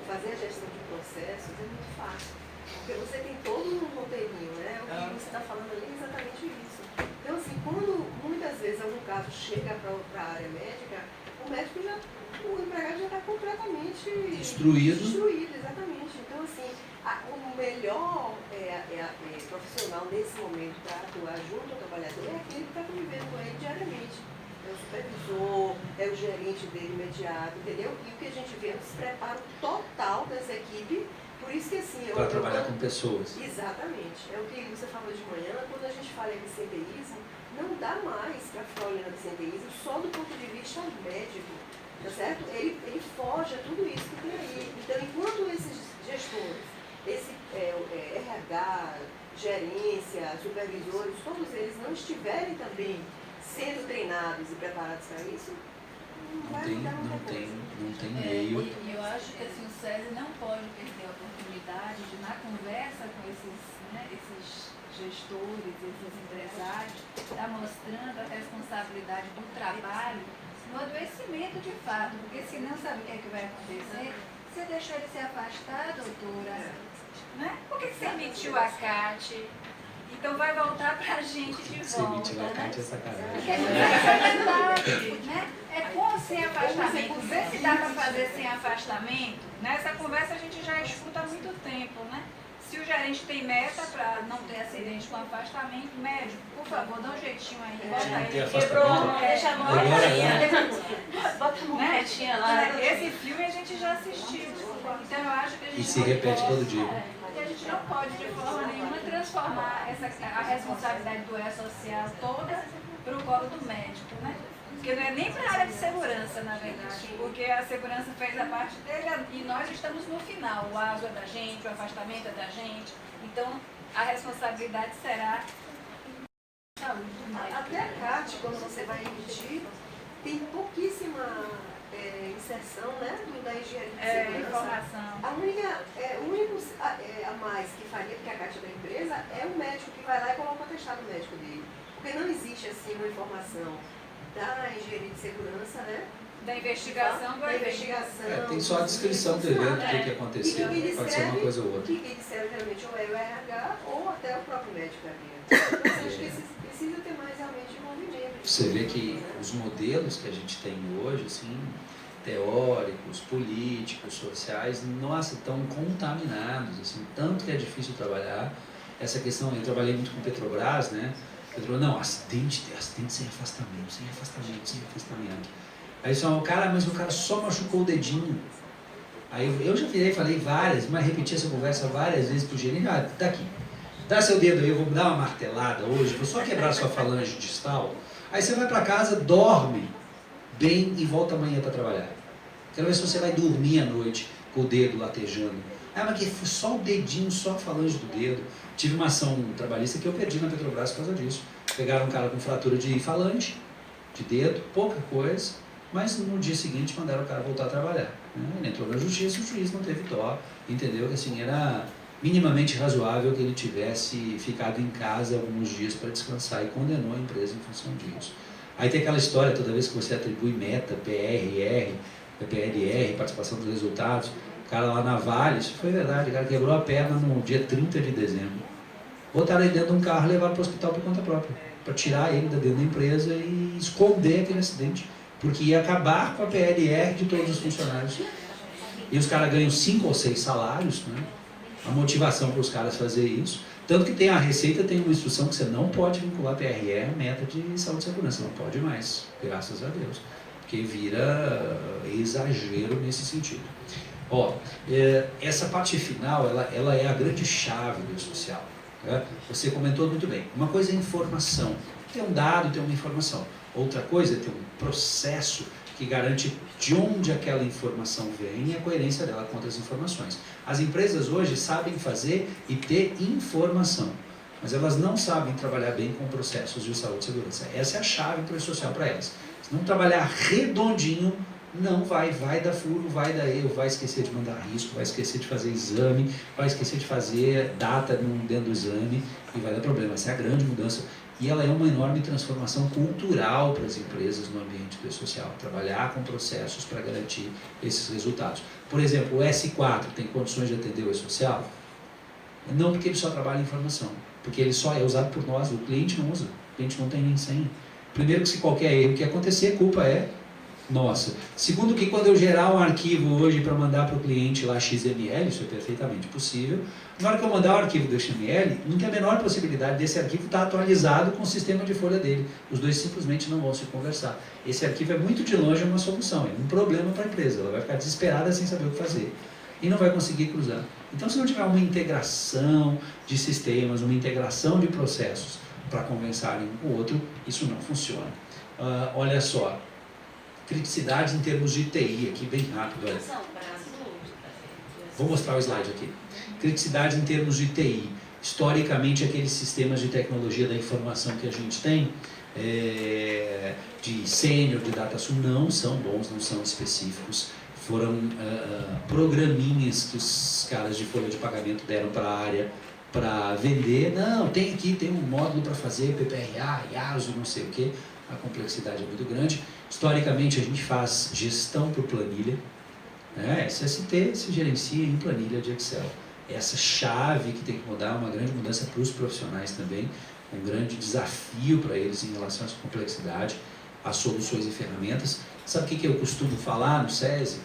Fazer a gestão de processos é muito fácil, porque você tem todo um roteirinho, né? O que você está falando ali é exatamente isso. Então, assim, quando muitas vezes algum caso chega para a área médica, o empregado já está completamente Destruído, exatamente. Então, assim, o melhor profissional nesse momento para atuar junto ao trabalhador é aquele que está convivendo com ele diariamente. É o supervisor, é o gerente dele imediato, entendeu? E o que a gente vê é o despreparo total dessa equipe. Por isso que assim... para trabalhar com pessoas. Exatamente. É o que você falou de manhã, quando a gente fala em absenteísmo, não dá mais para ficar olhando absenteísmo só do ponto de vista médico, tá certo? Ele foge a tudo isso que tem aí. Então, enquanto esses gestores, esse RH, gerência, supervisores, todos eles não estiverem também sendo treinados e preparados para isso, não tem meio. E eu acho que assim, o SESI não pode perder a oportunidade de, na conversa com esses gestores, esses empresários, estar mostrando a responsabilidade do trabalho no adoecimento de fato, porque senão sabe o que é que vai acontecer? Você deixou ele se afastar, doutora, né? Por que você emitiu a CAT? Então vai voltar para a gente de Você volta, emitiu a né? CAT é sacanagem. Porque é verdade, né? É com ou sem afastamento. Vê se dá para fazer sem afastamento. Nessa conversa a gente já escuta há muito tempo, né? Se o gerente tem meta para não ter acidente com afastamento, médico, por favor, dá um jeitinho aí. Bota aí. Quebrou, deixa a mão retinha. Bota Bota a mão retinha lá. Esse filme a gente já assistiu. Então eu acho que a gente E se repete todo dia. E a gente não pode, de forma nenhuma, transformar a responsabilidade do E-Social toda para o colo do médico, né? Porque não é nem para a área de segurança, na verdade, porque a segurança fez a parte dele e nós estamos no final. O ASO é da gente, o afastamento é da gente. Então, a responsabilidade será saúde do médico. Até a CAT, quando você vai emitir, tem pouquíssima inserção, né, da engenharia de segurança. Informação. O único a mais que faria, porque a CAT é da empresa, é o médico que vai lá e coloca o atestado médico dele. Porque não existe, assim, uma informação da engenharia de segurança, né? Da investigação do evento. Tem só a descrição do evento, o que aconteceu. Pode ser uma coisa ou outra. O que disseram geralmente ou é o RH ou até o próprio médico da linha. Então, acho que precisa ter mais realmente envolvimento. Você vê que os modelos que a gente tem hoje, assim, teóricos, políticos, sociais, nossa, estão contaminados, assim, tanto que é difícil trabalhar. Essa questão, eu trabalhei muito com Petrobras, né? Petrobras, não, acidente sem afastamento. Aí só o cara, mas o cara só machucou o dedinho. Aí eu já virei, falei várias, mas repeti essa conversa várias vezes pro gerente, daqui, dá seu dedo aí, eu vou dar uma martelada hoje, vou só quebrar sua falange distal. Aí você vai para casa, dorme bem e volta amanhã para trabalhar. Quero ver se você vai dormir à noite com o dedo latejando. Mas que foi só o dedinho, só a falange do dedo. Tive uma ação trabalhista que eu perdi na Petrobras por causa disso. Pegaram um cara com fratura de falange, de dedo, pouca coisa, mas no dia seguinte mandaram o cara voltar a trabalhar. Ele entrou na justiça, o juiz não teve dó, entendeu que assim, era minimamente razoável que ele tivesse ficado em casa alguns dias para descansar e condenou a empresa em função disso. Aí tem aquela história, toda vez que você atribui meta, PRR, participação dos resultados, o cara lá na Vale, isso foi verdade, o cara quebrou a perna no dia 30 de dezembro. Botaram ele dentro de um carro e levaram para o hospital por conta própria, para tirar ele da dentro da empresa e esconder aquele acidente, porque ia acabar com a PLR de todos os funcionários. e os caras ganham 5 ou 6 salários, né? A motivação para os caras fazer isso. Tanto que a Receita tem uma instrução que você não pode vincular PRE à meta de saúde e segurança, não pode mais, graças a Deus, porque vira exagero nesse sentido. Ó, essa parte final, ela é a grande chave do social. Né? Você comentou muito bem. Uma coisa é informação, tem um dado, tem uma informação. Outra coisa é ter um processo que garante de onde aquela informação vem e a coerência dela com outras informações. As empresas hoje sabem fazer e ter informação, mas elas não sabem trabalhar bem com processos de saúde e segurança. Essa é a chave para o social para elas. Se não trabalhar redondinho, não vai dar furo, vai dar erro, vai esquecer de mandar risco, vai esquecer de fazer exame, vai esquecer de fazer data dentro do exame e vai dar problema. Essa é a grande mudança. E ela é uma enorme transformação cultural para as empresas no ambiente do social. Trabalhar com processos para garantir esses resultados. Por exemplo, o S4 tem condições de atender o E-Social? Não porque ele só trabalha em informação. Porque ele só é usado por nós, o cliente não usa. O cliente não tem nem senha. Primeiro que se qualquer erro que acontecer, a culpa é nossa. Segundo que quando eu gerar um arquivo hoje para mandar para o cliente lá XML, isso é perfeitamente possível, na hora que eu mandar o arquivo do XML, não tem a menor possibilidade desse arquivo estar atualizado com o sistema de folha dele. Os dois simplesmente não vão se conversar. Esse arquivo é muito de longe uma solução, é um problema para a empresa. Ela vai ficar desesperada sem saber o que fazer e não vai conseguir cruzar. Então, se não tiver uma integração de sistemas, uma integração de processos para conversarem um com o outro, isso não funciona. Olha só, criticidade em termos de TI, aqui bem rápido. Olha. Vou mostrar o slide aqui. Criticidade em termos de TI. Historicamente, aqueles sistemas de tecnologia da informação que a gente tem, de sênior, de DataSul, não são bons, não são específicos. Foram programinhas que os caras de folha de pagamento deram para a área para vender. Não, tem um módulo para fazer PPRA, IASO, não sei o que. A complexidade é muito grande. Historicamente, a gente faz gestão por planilha. SST se gerencia em planilha de Excel. Essa chave que tem que mudar, uma grande mudança para os profissionais também, um grande desafio para eles em relação a essa complexidade, as soluções e ferramentas. Sabe o que eu costumo falar no SESI?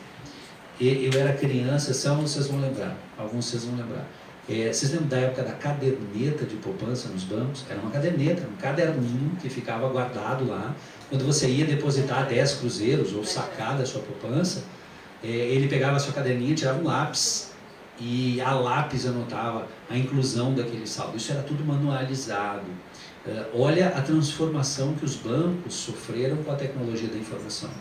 Eu era criança, vocês vão lembrar, alguns vocês vão lembrar. Vocês lembram da época da caderneta de poupança nos bancos? Era uma caderneta, um caderninho que ficava guardado lá. Quando você ia depositar 10 cruzeiros ou sacar da sua poupança, ele pegava a sua caderninha, tirava um lápis e a lápis anotava a inclusão daquele saldo. Isso era tudo manualizado. Olha a transformação que os bancos sofreram com a tecnologia da informação.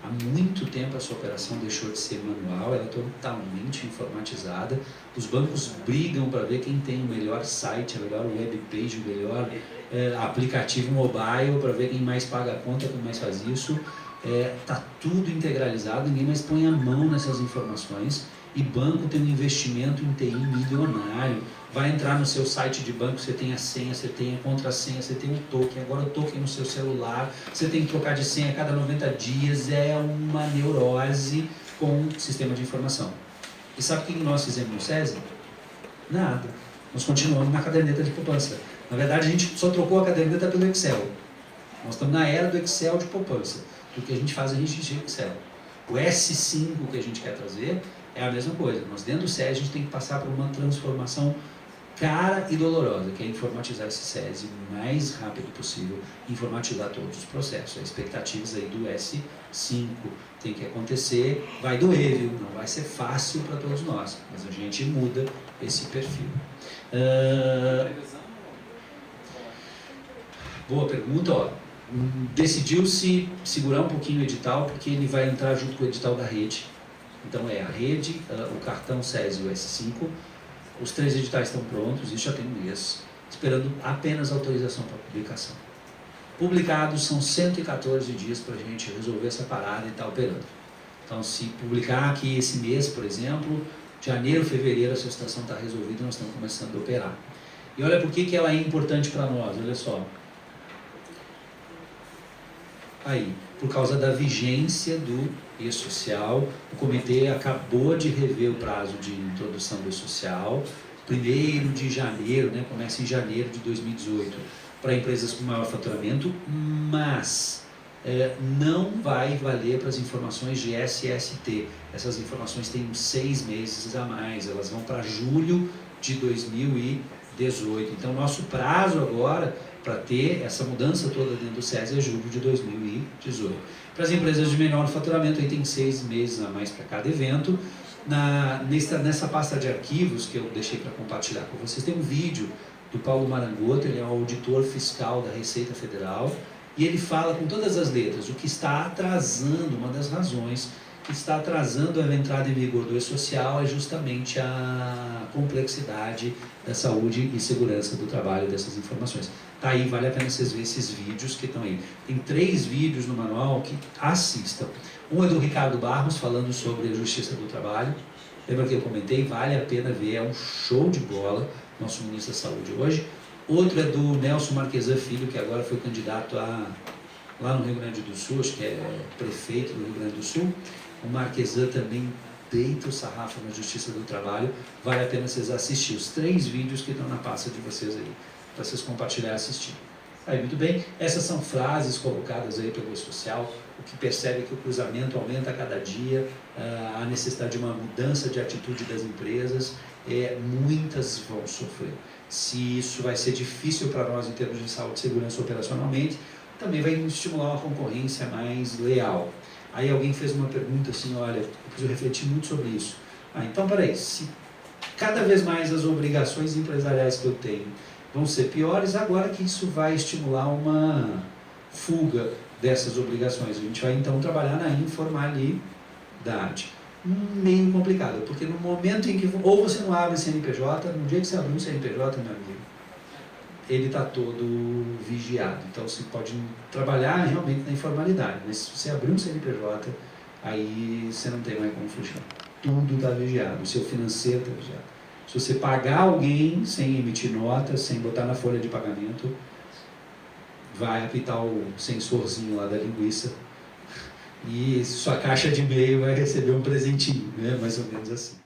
Há muito tempo essa operação deixou de ser manual, ela é totalmente informatizada. Os bancos brigam para ver quem tem o melhor site, a melhor web page, o melhor aplicativo mobile, para ver quem mais paga a conta, quem mais faz isso. Está tudo integralizado, ninguém mais põe a mão nessas informações. E banco tem um investimento em TI milionário. Vai entrar no seu site de banco, você tem a senha, você tem a contrassenha, você tem o token, agora o token no seu celular, você tem que trocar de senha a cada 90 dias, é uma neurose com o sistema de informação. E sabe o que nós fizemos no SESI? Nada. Nós continuamos na caderneta de poupança. Na verdade, a gente só trocou a caderneta pelo Excel. Nós estamos na era do Excel de poupança. O que a gente faz, a gente enche Excel. O S5 que a gente quer trazer é a mesma coisa. Nós dentro do SESI a gente tem que passar por uma transformação cara e dolorosa, que é informatizar esse SESI o mais rápido possível, informatizar todos os processos. As expectativas aí do S5 tem que acontecer, vai doer, viu? Não vai ser fácil para todos nós, mas a gente muda esse perfil. Boa pergunta, ó. Decidiu-se segurar um pouquinho o edital, porque ele vai entrar junto com o edital da rede. Então a rede, o cartão SESI e o S5, os 3 editais estão prontos, isso já tem um mês, esperando apenas autorização para publicação. Publicados são 114 dias para a gente resolver essa parada e estar operando. Então, se publicar aqui esse mês, por exemplo, janeiro, fevereiro, essa situação está resolvida e nós estamos começando a operar. E olha por que ela é importante para nós, olha só. Aí, por causa da vigência do E-Social, o comitê acabou de rever o prazo de introdução do E-Social, 1º de janeiro, começa em janeiro de 2018, para empresas com maior faturamento, mas não vai valer para as informações de SST. Essas informações têm 6 meses a mais, elas vão para julho de 2018. Então, nosso prazo agora para ter essa mudança toda dentro do SES é julho de 2018. Para as empresas de menor faturamento, aí tem 6 meses a mais para cada evento. Nessa pasta de arquivos que eu deixei para compartilhar com vocês, tem um vídeo do Paulo Marangoto, ele é o auditor fiscal da Receita Federal, e ele fala com todas as letras o que está atrasando, uma das razões que está atrasando a entrada em vigor do E-Social é justamente a complexidade da saúde e segurança do trabalho dessas informações. Tá aí, vale a pena vocês verem esses vídeos que estão aí. Tem 3 vídeos no manual que assistam. Um é do Ricardo Barros, falando sobre a Justiça do Trabalho. Lembra que eu comentei? Vale a pena ver, é um show de bola, nosso ministro da Saúde hoje. Outro é do Nelson Marquesan Filho, que agora foi candidato lá no Rio Grande do Sul, acho que é prefeito do Rio Grande do Sul. O Marquesan também deita o sarrafo na Justiça do Trabalho. Vale a pena vocês assistirem os 3 vídeos que estão na pasta de vocês aí, para vocês compartilhar e assistir. Aí, muito bem, essas são frases colocadas aí pelo E-Social, o que percebe que o cruzamento aumenta a cada dia, a necessidade de uma mudança de atitude das empresas, muitas vão sofrer. Se isso vai ser difícil para nós em termos de saúde e segurança operacionalmente, também vai estimular uma concorrência mais leal. Aí alguém fez uma pergunta assim, olha, eu preciso refletir muito sobre isso. Então, peraí, se cada vez mais as obrigações empresariais que eu tenho vão ser piores, agora que isso vai estimular uma fuga dessas obrigações. A gente vai então trabalhar na informalidade. Meio complicado, porque no momento em que ou você não abre CNPJ, no dia que você abrir um CNPJ, meu amigo, ele está todo vigiado. Então você pode trabalhar realmente na informalidade, mas se você abrir um CNPJ, aí você não tem mais como fugir. Tudo está vigiado, o seu financeiro está vigiado. Se você pagar alguém sem emitir nota, sem botar na folha de pagamento, vai apitar o sensorzinho lá da linguiça e sua caixa de e-mail vai receber um presentinho, né? Mais ou menos assim.